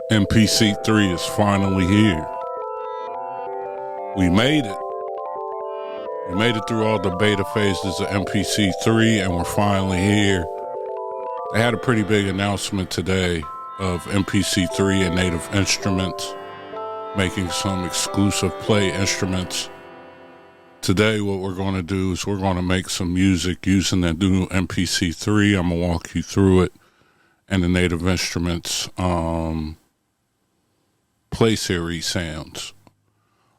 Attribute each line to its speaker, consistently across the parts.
Speaker 1: MPC 3 is finally here. We made it. We made it through all the beta phases of MPC 3 and we're finally here. They had a pretty big announcement today of MPC 3 and Native Instruments making some exclusive play instruments. Today what we're going to do is we're going to make some music using the new MPC 3. I'm going to walk you through it and the Native Instruments play series sounds.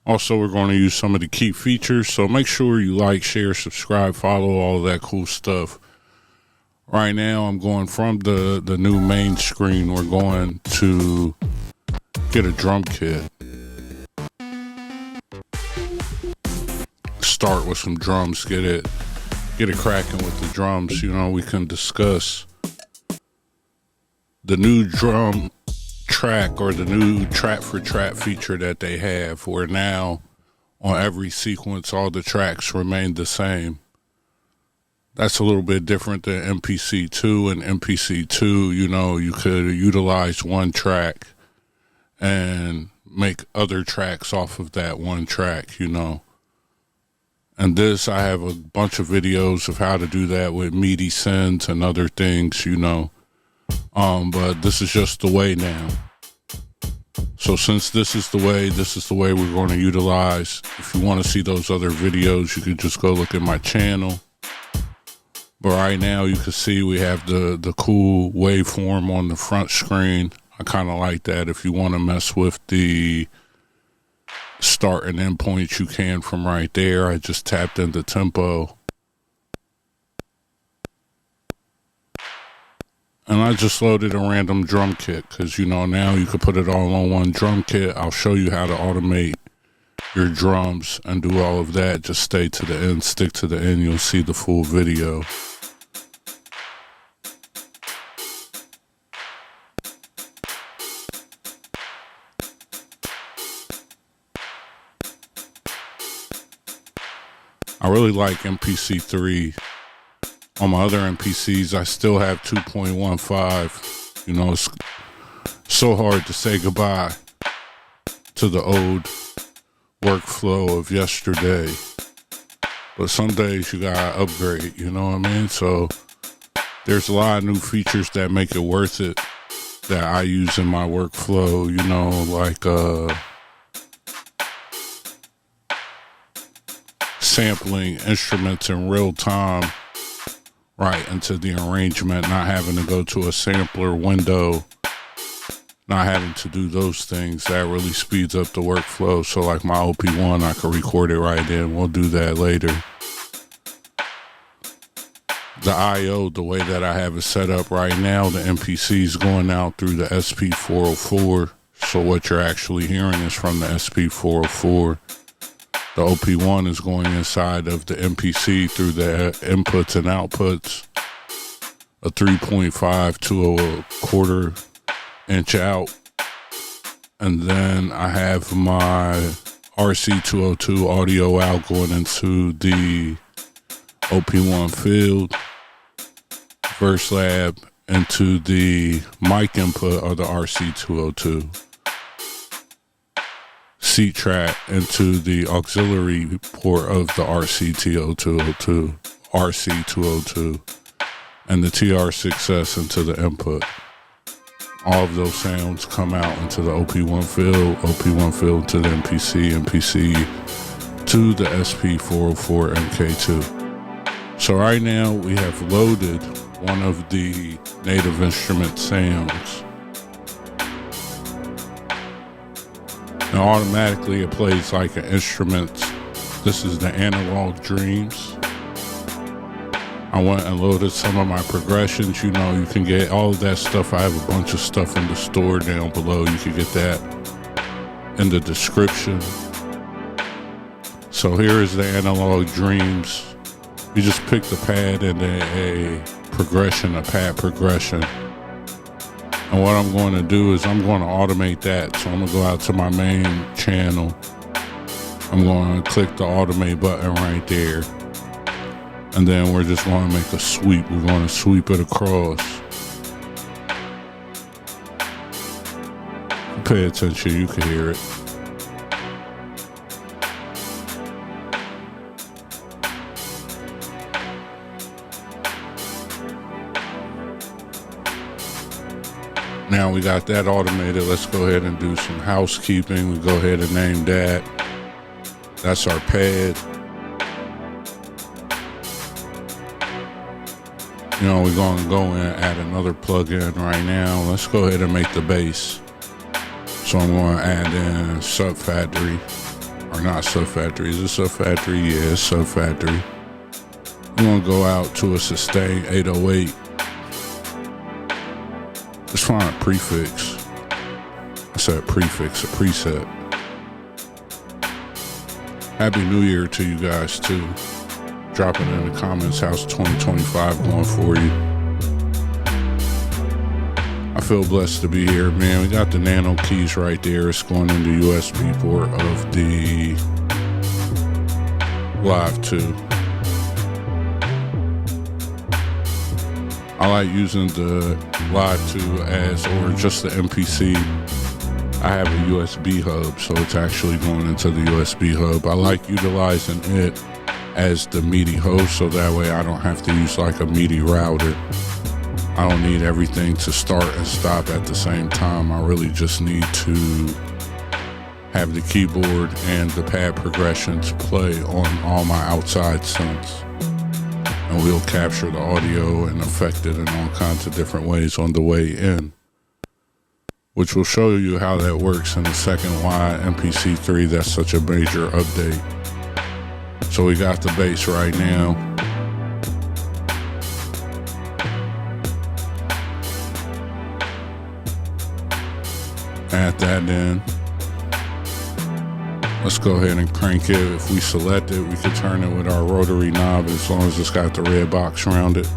Speaker 1: Also, we're going to use some of the key features, so make sure you like, share, subscribe, follow, all of that cool stuff. Right now, I'm going from the new main screen. We're going to get a drum kit. Start with some drums, get it cracking with the drums. You know, we can discuss the new drum track or the new trap for trap feature that they have, where now on every sequence all the tracks remain the same. That's a little bit different than MPC 2. And MPC 2, you know, you could utilize one track and make other tracks off of that one track, you know. And this, I have a bunch of videos of how to do that with MIDI synths and other things, you know. But this is just the way now. So since this is the way we're going to utilize. If you want to see those other videos, you can just go look at my channel. But right now you can see we have the cool waveform on the front screen. I kind of like that. If you want to mess with the start and end points, you can from right there. I just tapped into tempo. And I just loaded a random drum kit because, you know, now you can put it all on one drum kit. I'll show you how to automate your drums and do all of that. Just stay to the end, stick to the end. You'll see the full video. I really like MPC 3. On my other MPCs, I still have 2.15. You know, it's so hard to say goodbye to the old workflow of yesterday. But some days you gotta upgrade, you know what I mean? So there's a lot of new features that make it worth it that I use in my workflow, you know, like sampling instruments in real time right into the arrangement, not having to go to a sampler window, not having to do those things. That really speeds up the workflow. So like my OP1, I could record it right in. We'll do that later. The IO, the way that I have it set up right now, the MPC is going out through the SP404. So what you're actually hearing is from the SP404. The OP1 is going inside of the MPC through the inputs and outputs, a 3.5 to a quarter inch out. And then I have my RC202 audio out going into the OP1 field, Verse Lab into the mic input of the RC202. Seat track into the auxiliary port of the RC202, and the TR6S into the input. All of those sounds come out into the OP1 field to the MPC, MPC to the SP404 MK2. So right now we have loaded one of the Native Instrument sounds. And automatically it plays like an instrument. This is the Analog Dreams. I went and loaded some of my progressions. You know, you can get all of that stuff. I have a bunch of stuff in the store down below. You can get that in the description. So here is the Analog Dreams. You just pick the pad and a progression, a pad progression. And what I'm going to do is I'm going to automate that. So I'm going to go out to my main channel. I'm going to click the automate button right there. And then we're just going to make a sweep. We're going to sweep it across. Pay attention, you can hear it. Now we got that automated. Let's go ahead and do some housekeeping. We go ahead and name that. That's our pad. You know, we're going to go in and add another plug-in right now. Let's go ahead and make the bass. So I'm going to add in Sub Factory. Or not Sub Factory. Is it Sub Factory? Yeah, it's Sub Factory. I'm going to go out to a sustain 808. Let's find a prefix. I said prefix, a preset. Happy New Year to you guys too. Drop it in the comments. How's 2025 going for you? I feel blessed to be here, man. We got the nano keys right there. It's going in the USB port of the Live 2. I like using the Live 2 as, or just the MPC. I have a USB hub, so it's actually going into the USB hub. I like utilizing it as the MIDI host, so that way I don't have to use like a MIDI router. I don't need everything to start and stop at the same time. I really just need to have the keyboard and the pad progressions play on all my outside synths. And we'll capture the audio and affect it in all kinds of different ways on the way in, which will show you how that works in a second. Why MPC 3, that's such a major update. So we got the bass right now. Add that in. Let's go ahead and crank it. If we select it, we can turn it with our rotary knob as long as it's got the red box around it.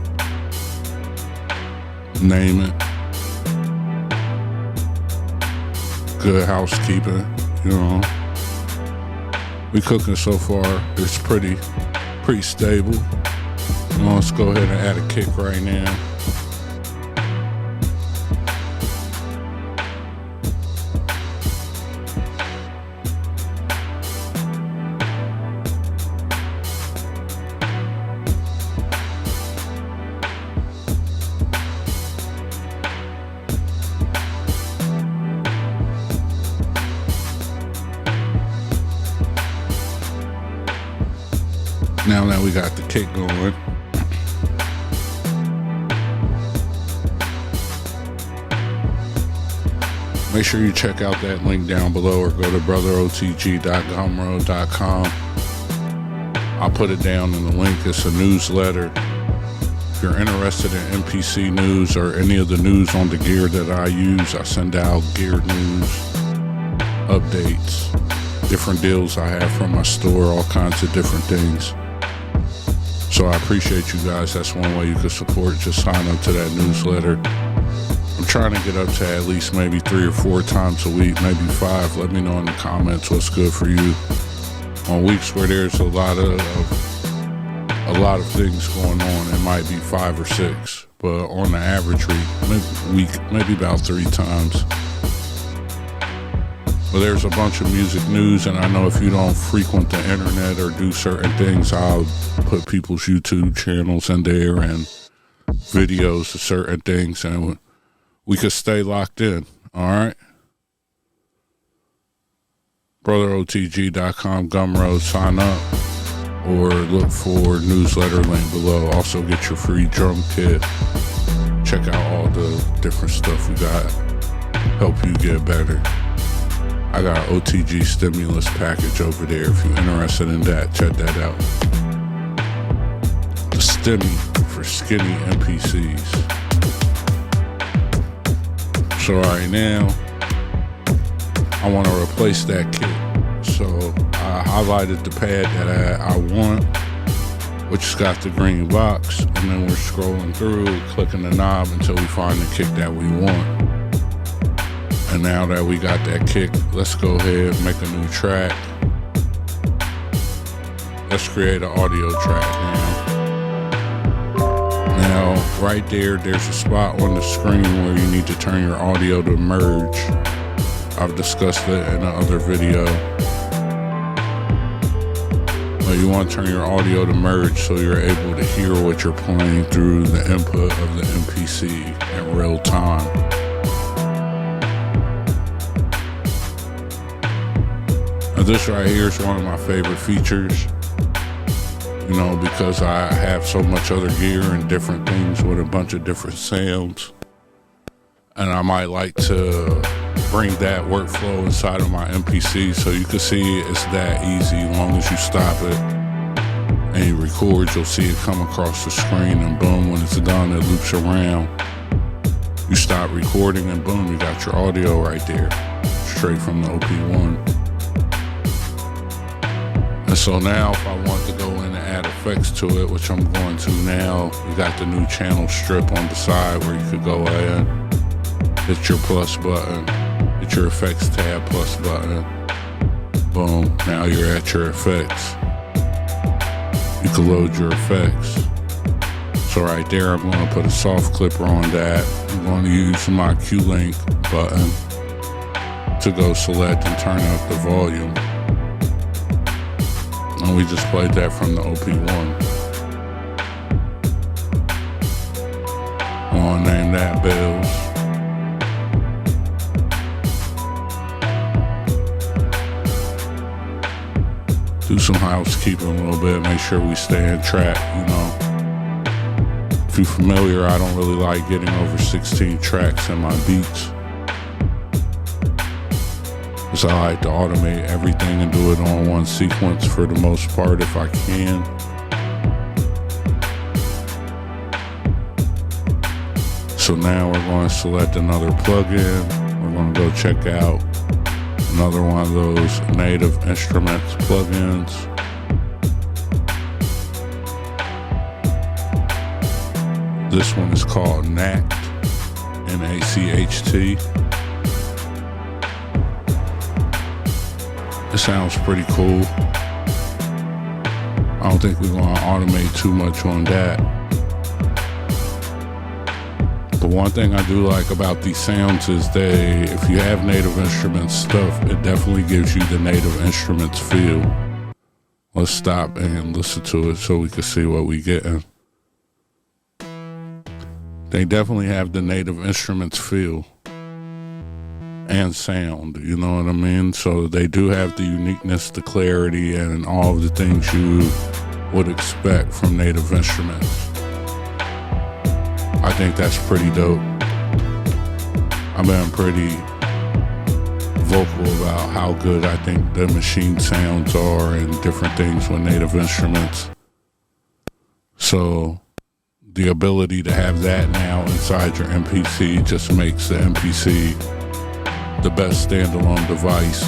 Speaker 1: Name it. Good housekeeping, you know. We cooking so far. It's pretty stable. Let's go ahead and add a kick right now. Now that we got the kick going, make sure you check out that link down below or go to brotherotg.gumroad.com. I'll put it down in the link. It's a newsletter. If you're interested in MPC news or any of the news on the gear that I use, I send out gear news, updates, different deals I have from my store, all kinds of different things. So I appreciate you guys. That's one way you could support. Just sign up to that newsletter. I'm trying to get up to at least maybe 3 or 4 times a week, maybe 5. Let me know in the comments what's good for you. On weeks where there's a lot of things going on, it might be 5 or 6. But on the average week, maybe about 3 times. But there's a bunch of music news, and I know if you don't frequent the internet or do certain things, I'll put people's YouTube channels in there and videos of certain things, and we could stay locked in, all right? BrotherOTG.com, Gumroad, sign up, or look for newsletter link below. Also get your free drum kit. Check out all the different stuff we got. Help you get better. I got O.T.G stimulus package over there. If you're interested in that, check that out. The Stimmy for skinny MPCs. So right now, I want to replace that kit. So I highlighted the pad that I want, which has got the green box, and then we're scrolling through, clicking the knob until we find the kick that we want. And now that we got that kick, let's go ahead and make a new track. Let's create an audio track now. Now, right there's a spot on the screen where you need to turn your audio to merge. I've discussed it in another video. But you want to turn your audio to merge so you're able to hear what you're playing through the input of the MPC in real time. Now this right here is one of my favorite features, you know, because I have so much other gear and different things with a bunch of different sounds. And I might like to bring that workflow inside of my MPC so you can see it's that easy. As long as you stop it and you record, you'll see it come across the screen, and boom, when it's done, it loops around. You stop recording and boom, you got your audio right there, straight from the OP1. And so now if I want to go in and add effects to it, which I'm going to now, we got the new channel strip on the side where you could go in, hit your plus button, hit your effects tab plus button, boom, now you're at your effects. You can load your effects. So right there, I'm going to put a soft clipper on that. I'm going to use my Q-Link button to go select and turn up the volume. And we just played that from the OP1. I'm going to name that Bills. Do some housekeeping a little bit, make sure we stay on track, you know. If you're familiar, I don't really like getting over 16 tracks in my beats, because I like to automate everything and do it on one sequence for the most part if I can. So now we're going to select another plugin. We're going to go check out another one of those native instruments plugins. This one is called NACT, N-A-C-H-T. It sounds pretty cool. I don't think we're going to automate too much on that. The one thing I do like about these sounds is if you have native instruments stuff, it definitely gives you the native instruments feel. Let's stop and listen to it so we can see what we getting. They definitely have the native instruments feel and sound, you know what I mean? So they do have the uniqueness, the clarity, and all of the things you would expect from native instruments. I think that's pretty dope. I've been pretty vocal about how good I think the machine sounds are and different things with native instruments. So the ability to have that now inside your MPC just makes the MPC the best standalone device.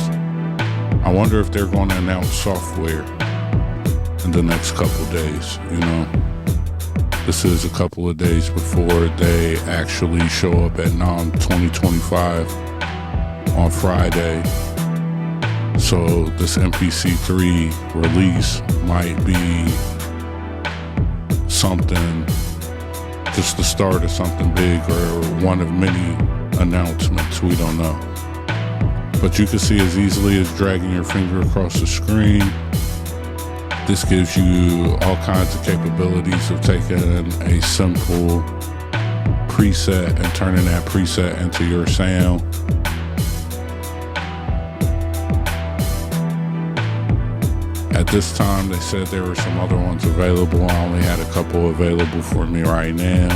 Speaker 1: I wonder if they're going to announce software in the next couple days, you know. This is a couple of days before they actually show up at NAMM 2025 on Friday. So this MPC3 release might be something, just the start of something big or one of many announcements, we don't know. But you can see as easily as dragging your finger across the screen. This gives you all kinds of capabilities of taking a simple preset and turning that preset into your sound. At this time, they said there were some other ones available. I only had a couple available for me right now.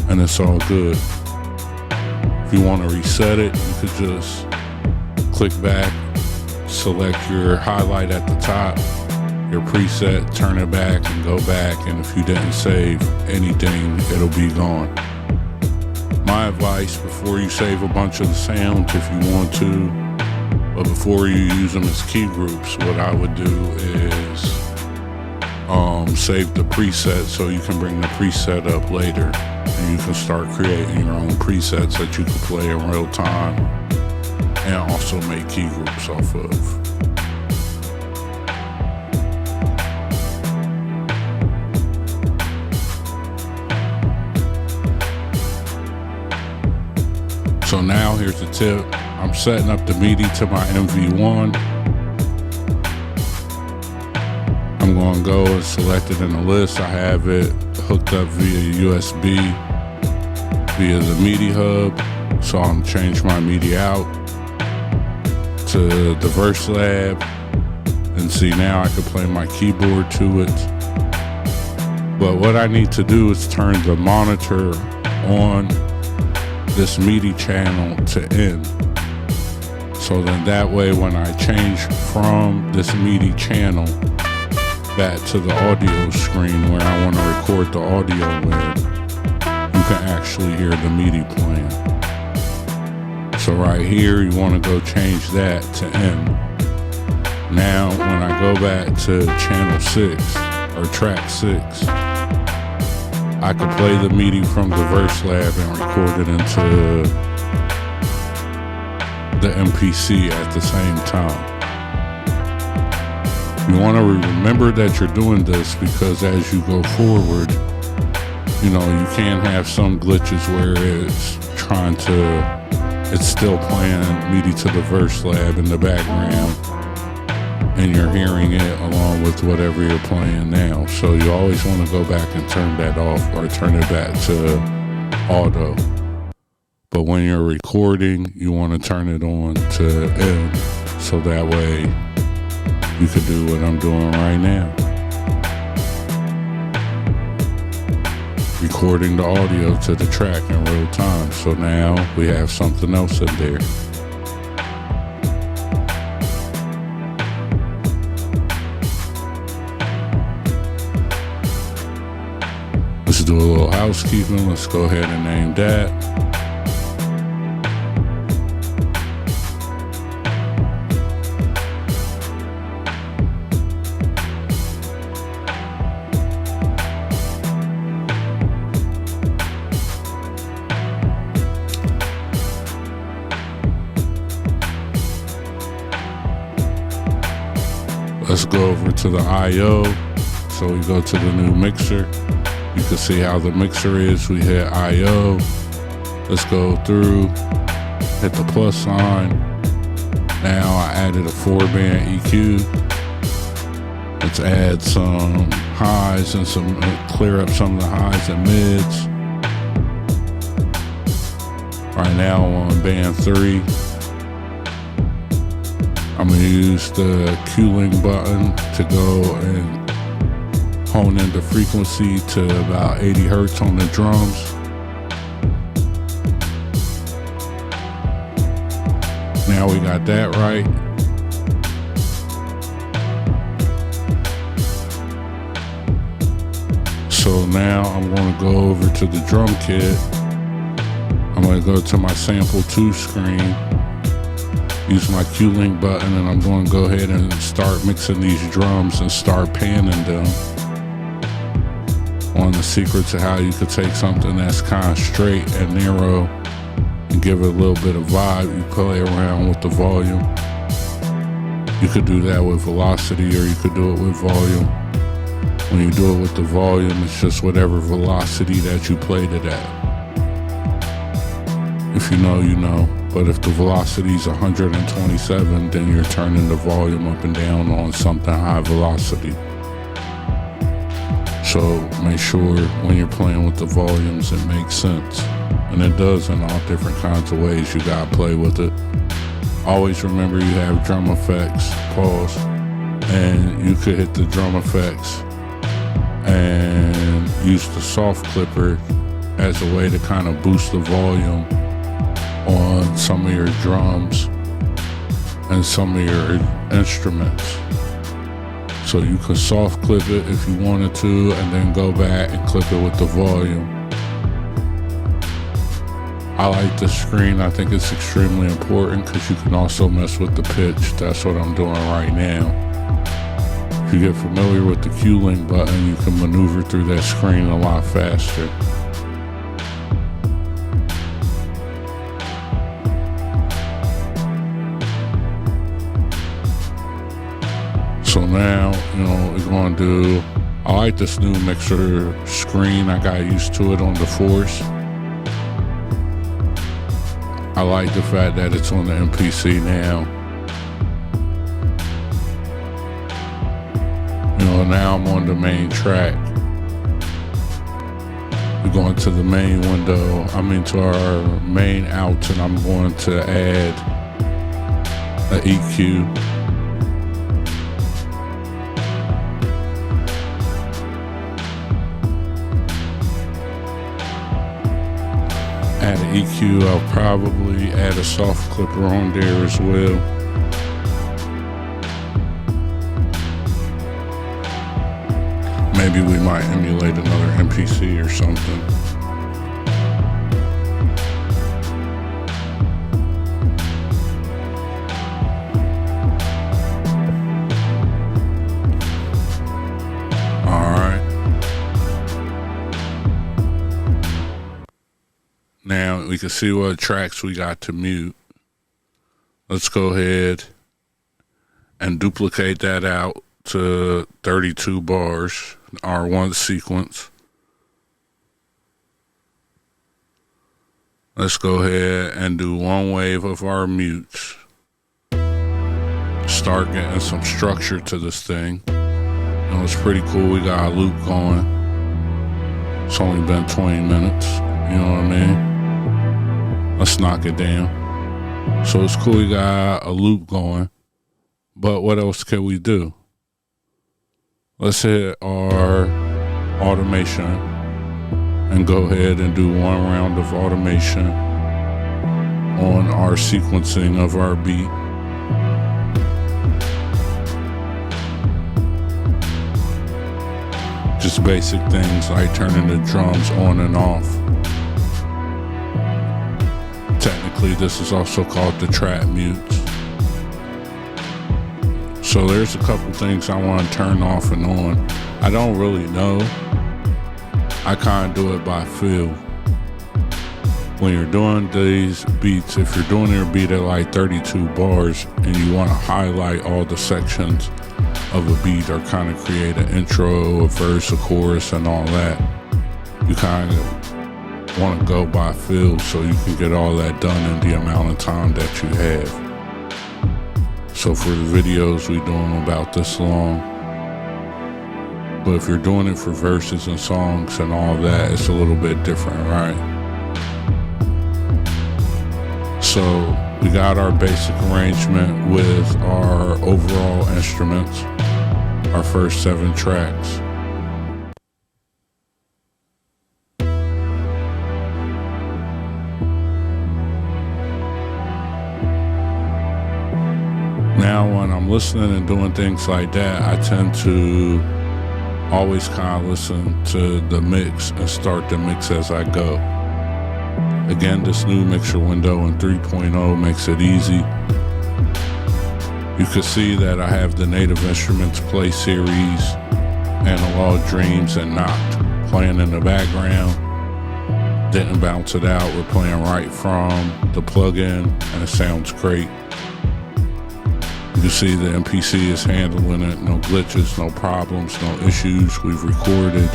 Speaker 1: And it's all good. If you want to reset it, you could just click back, select your highlight at the top, your preset, turn it back and go back, and if you didn't save anything, it'll be gone. My advice, before you save a bunch of the sounds, if you want to, but before you use them as key groups, what I would do is save the preset so you can bring the preset up later, and you can start creating your own presets that you can play in real time and also make key groups off of. So now here's the tip. I'm setting up the MIDI to my MV1. I'm going to go and select it in the list. I have it hooked up via USB, via the MIDI hub. So I'm going to change my MIDI out to the Verse Lab. And see, now I can play my keyboard to it. But what I need to do is turn the monitor on this MIDI channel to N. So then that way when I change from this MIDI channel back to the audio screen where I want to record the audio with, you can actually hear the MIDI playing. So right here, you want to go change that to N. Now, when I go back to channel 6 or track 6, I can play the MIDI from the Verse Lab and record it into the MPC at the same time. You want to remember that you're doing this because as you go forward, you know, you can have some glitches where it's still playing MIDI to the Verse Lab in the background, and you're hearing it along with whatever you're playing now. So you always want to go back and turn that off or turn it back to auto. But when you're recording, you want to turn it on to N, so that way you can do what I'm doing right now. Recording the audio to the track in real time. So now we have something else in there. Let's do a little housekeeping. Let's go ahead and name that. Let's go over to the I.O. So we go to the new mixer. You can see how the mixer is. We hit I.O. Let's go through, hit the plus sign. Now I added a 4-band EQ. Let's add some highs and clear up some of the highs and mids. Right now I'm on band 3. I'm gonna use the Q-Link button to go and hone in the frequency to about 80 hertz on the drums. Now we got that right. So now I'm gonna go over to the drum kit. I'm gonna go to my sample 2 screen, use my Q-Link button, and I'm going to go ahead and start mixing these drums and start panning them. One of the secrets of how you could take something that's kind of straight and narrow and give it a little bit of vibe, you play around with the volume. You could do that with velocity or you could do it with volume. When you do it with the volume, it's just whatever velocity that you played it at. If you know, you know. But if the velocity is 127, then you're turning the volume up and down on something high velocity. So make sure when you're playing with the volumes, it makes sense. And it does in all different kinds of ways. You gotta play with it. Always remember you have drum effects, pause, and you could hit the drum effects and use the soft clipper as a way to kind of boost the volume on some of your drums and some of your instruments. So you could soft clip it if you wanted to and then go back and clip it with the volume. I like the screen. I think it's extremely important because you can also mess with the pitch. That's what I'm doing right now. If you get familiar with the Q-Link button, you can maneuver through that screen a lot faster. So now, you know, we're going to do, I like this new mixer screen. I got used to it on the Force. I I like the fact that it's on the MPC now. You know, now I'm on the main track. We're going to the main window. I'm into our main outs, and I'm going to add an EQ. Add an EQ. I'll probably add a soft clipper on there as well. Maybe we might emulate another MPC or something. Now we can see what tracks we got to mute. Let's go ahead and duplicate that out to 32 bars, our one sequence. Let's go ahead and do one wave of our mutes. Start getting some structure to this thing. You know, it's pretty cool. We got a loop going. It's only been 20 minutes. You know what I mean? Let's knock it down. So it's cool, we got a loop going, but what else can we do? Let's hit our automation and go ahead and do one round of automation on our sequencing of our beat. Just basic things like turning the drums on and off. Technically, this is also called the trap mutes. So there's a couple things I want to turn off and on. I don't really know. I kind of do it by feel. When you're doing these beats, if you're doing your beat at like 32 bars and you want to highlight all the sections of a beat or kind of create an intro, a verse, a chorus, and all that, you kind of want to go by feel so you can get all that done in the amount of time that you have. So for the videos, we do them about this long. But if you're doing it for verses and songs and all that, it's a little bit different, right? So we got our basic arrangement with our overall instruments, our first 7 tracks. Now when I'm listening and doing things like that, I tend to always kind of listen to the mix and start the mix as I go. Again, this new mixer window in 3.0 makes it easy. You can see that I have the Native Instruments Play Series, Analog Dreams, and Knocked playing in the background. Didn't bounce it out. We're playing right from the plugin, and it sounds great. You can see the MPC is handling it, no glitches, no problems, no issues. We've recorded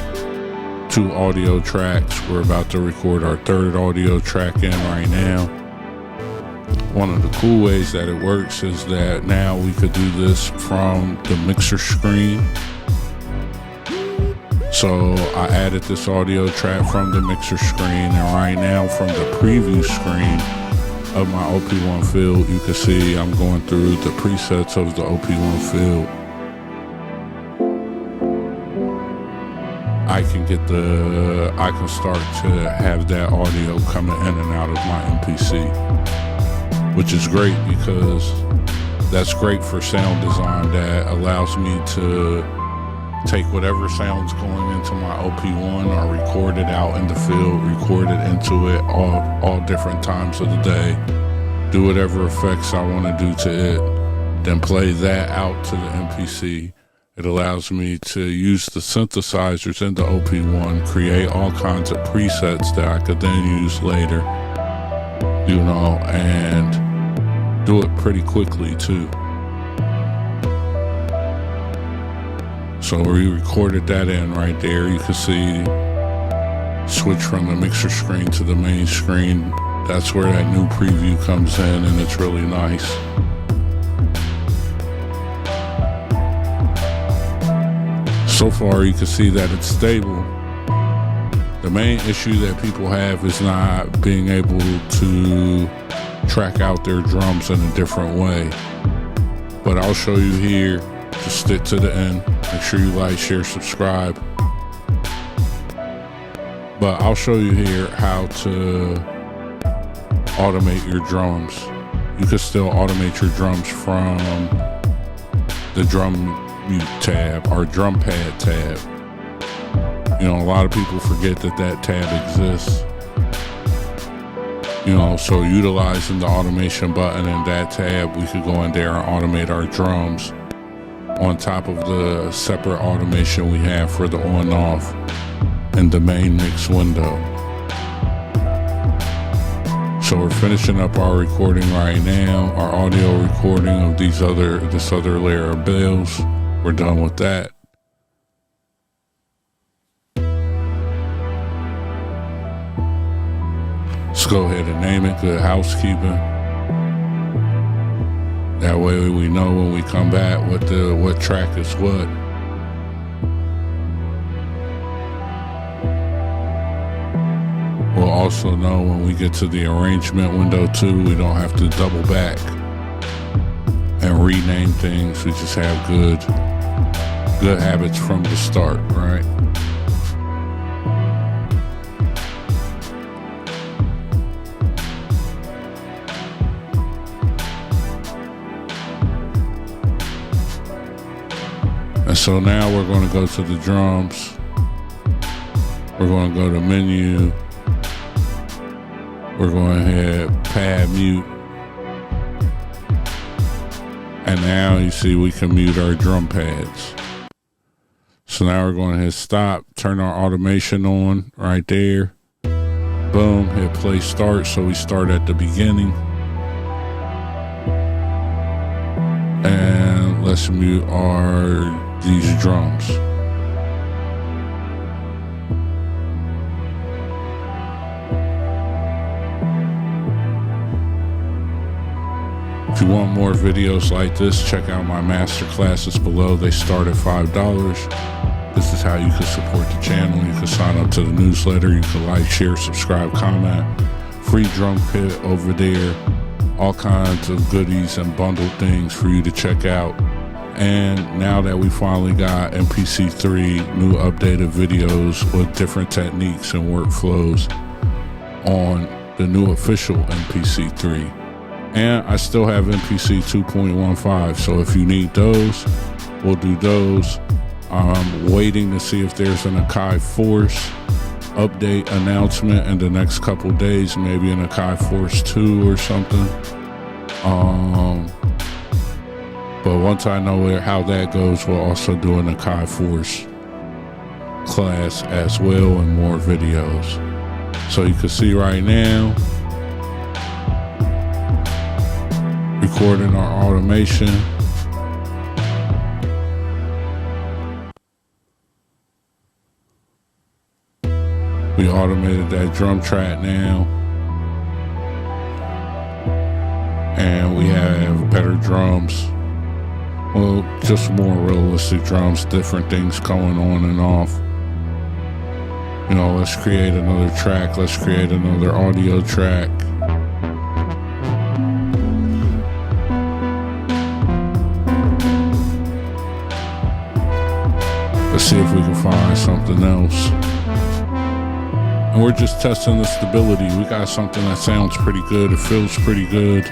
Speaker 1: 2 audio tracks. We're about to record our 3rd audio track in right now. One of the cool ways that it works is that now we could do this from the mixer screen. So I added this audio track from the mixer screen, and right now from the preview screen of my OP1 field, you can see I'm going through the presets of the OP1 field. I can start to have that audio coming in and out of my MPC, which is great because that's great for sound design. That allows me to take whatever sounds going into my OP1 or record it out in the field, record it into it all different times of the day, do whatever effects I want to do to it, then play that out to the MPC. It allows me to use the synthesizers in the OP1, create all kinds of presets that I could then use later, you know, and do it pretty quickly too. So we recorded that in right there. You can see switch from the mixer screen to the main screen that's where that new preview comes in, and it's really nice. So far you can see that it's stable. The main issue that people have is not being able to track out their drums in a different way. But I'll show you here. Just stick to the end. Make sure you like, share, subscribe. But I'll show you here how to automate your drums. You can still automate your drums from the drum mute tab or drum pad tab. You know, a lot of people forget that that tab exists. You know, so utilizing the automation button in that tab, we could go in there and automate our drums on top of the separate automation we have for the on off in the main mix window. So we're finishing up our recording right now, our audio recording of this other layer of bells. We're done with that. Let's go ahead and name it Good Housekeeping. That way we know when we come back what track is what. We'll also know when we get to the arrangement window too, we don't have to double back and rename things. We just have good habits from the start, right? And so now we're going to go to the drums. We're going to go to menu. We're going to hit pad mute. And now you see we can mute our drum pads. So now we're going to hit stop, turn our automation on right there. Boom, hit play start, so we start at the beginning. And let's mute these drums. If you want more videos like this, check out my master classes below. They start at $5. This is how you can support the channel. You can sign up to the newsletter. You can like, share, subscribe, comment. Free drum kit over there. All kinds of goodies and bundled things for you to check out. And now that we finally got MPC 3, new updated videos with different techniques and workflows on the new official MPC 3. And I still have MPC 2.15, so if you need those, we'll do those. I'm waiting to see if there's an Akai Force update announcement in the next couple days, maybe an Akai Force 2 or something. But once I know how that goes, we'll also do an Akai Force class as well and more videos. So you can see right now, recording our automation. We automated that drum track now. And we have better drums. Well, just more realistic drums, different things going on and off. You know, let's create another track. Let's create another audio track. Let's see if we can find something else. And we're just testing the stability. We got something that sounds pretty good. It feels pretty good.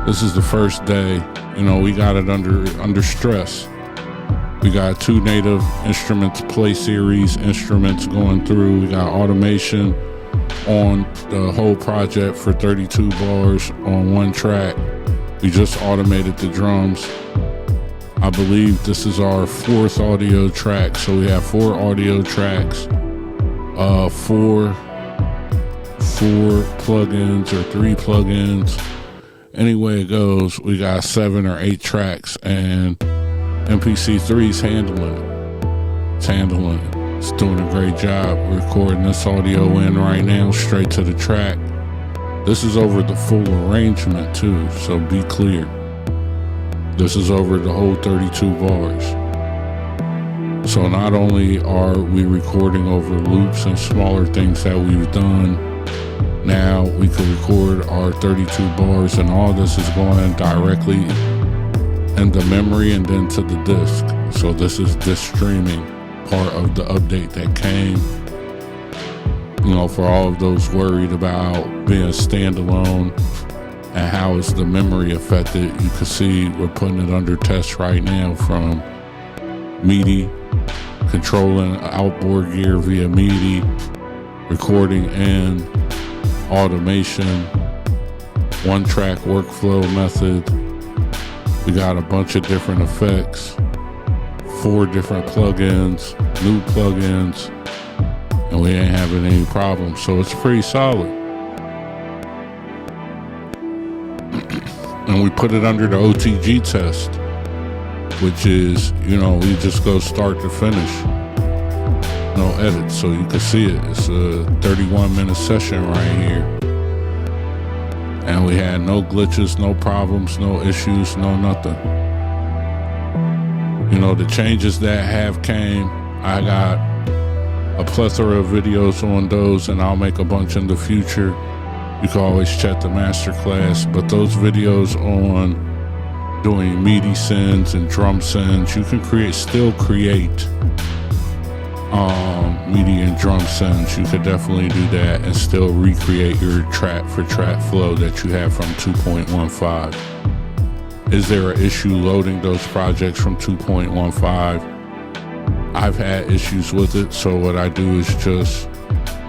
Speaker 1: This is the first day. You know, we got it under stress. We got 2 native instruments, play series instruments going through. We got automation on the whole project for 32 bars on one track. We just automated the drums. I believe this is our 4th audio track. So we have 4 audio tracks, 4 plugins or 3 plugins. Any way it goes, we got 7 or 8 tracks, and MPC3's handling it. It's handling it. It's doing a great job. We're recording this audio in right now, straight to the track. This is over the full arrangement too, so be clear. This is over the whole 32 bars. So not only are we recording over loops and smaller things that we've done, now we can record our 32 bars, and all this is going directly into memory and then to the disk. So this is disk streaming, part of the update that came. You know, for all of those worried about being standalone and how is the memory affected, you can see we're putting it under test right now from MIDI, controlling outboard gear via MIDI, recording and automation, one-track workflow method. We got a bunch of different effects, 4 different plugins, new plugins, and we ain't having any problems, so it's pretty solid. And we put it under the O.T.G test, which is, you know, we just go start to finish, no edits, so you can see it. It's a 31-minute session right here, and we had no glitches, no problems, no issues, no nothing. You know, the changes that have came, I got a plethora of videos on those, and I'll make a bunch in the future. You can always check the masterclass, but those videos on doing MIDI sends and drum sends, you can still create MIDI and drum sends. You could definitely do that and still recreate your track for track flow that you have from 2.15. Is there an issue loading those projects from 2.15? I've had issues with it, so what I do is just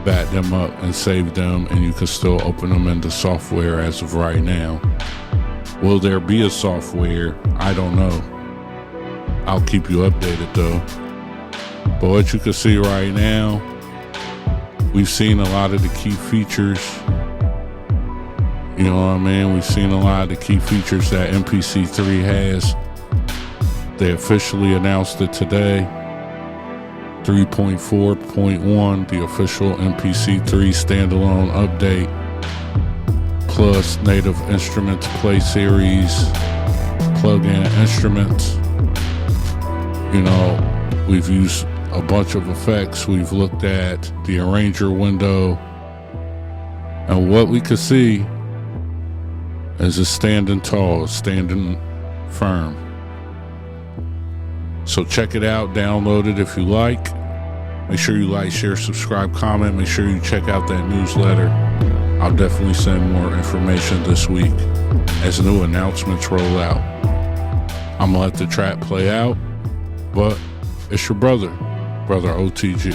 Speaker 1: back them up and save them, and you can still open them into software as of right now. Will there be a software? I don't know. I'll keep you updated though. But what you can see right now, we've seen a lot of the key features. You know what I mean? We've seen a lot of the key features that MPC 3 has. They officially announced it today. 3.4.1, the official MPC 3 standalone update, plus native instruments play series, plug-in instruments. You know, we've used a bunch of effects. We've looked at the arranger window, and what we could see is it's standing tall, standing firm. So check it out, download it if you like. Make sure you like, share, subscribe, comment. Make sure you check out that newsletter. I'll definitely send more information this week as new announcements roll out. I'm gonna let the track play out, but it's your brother O.T.G.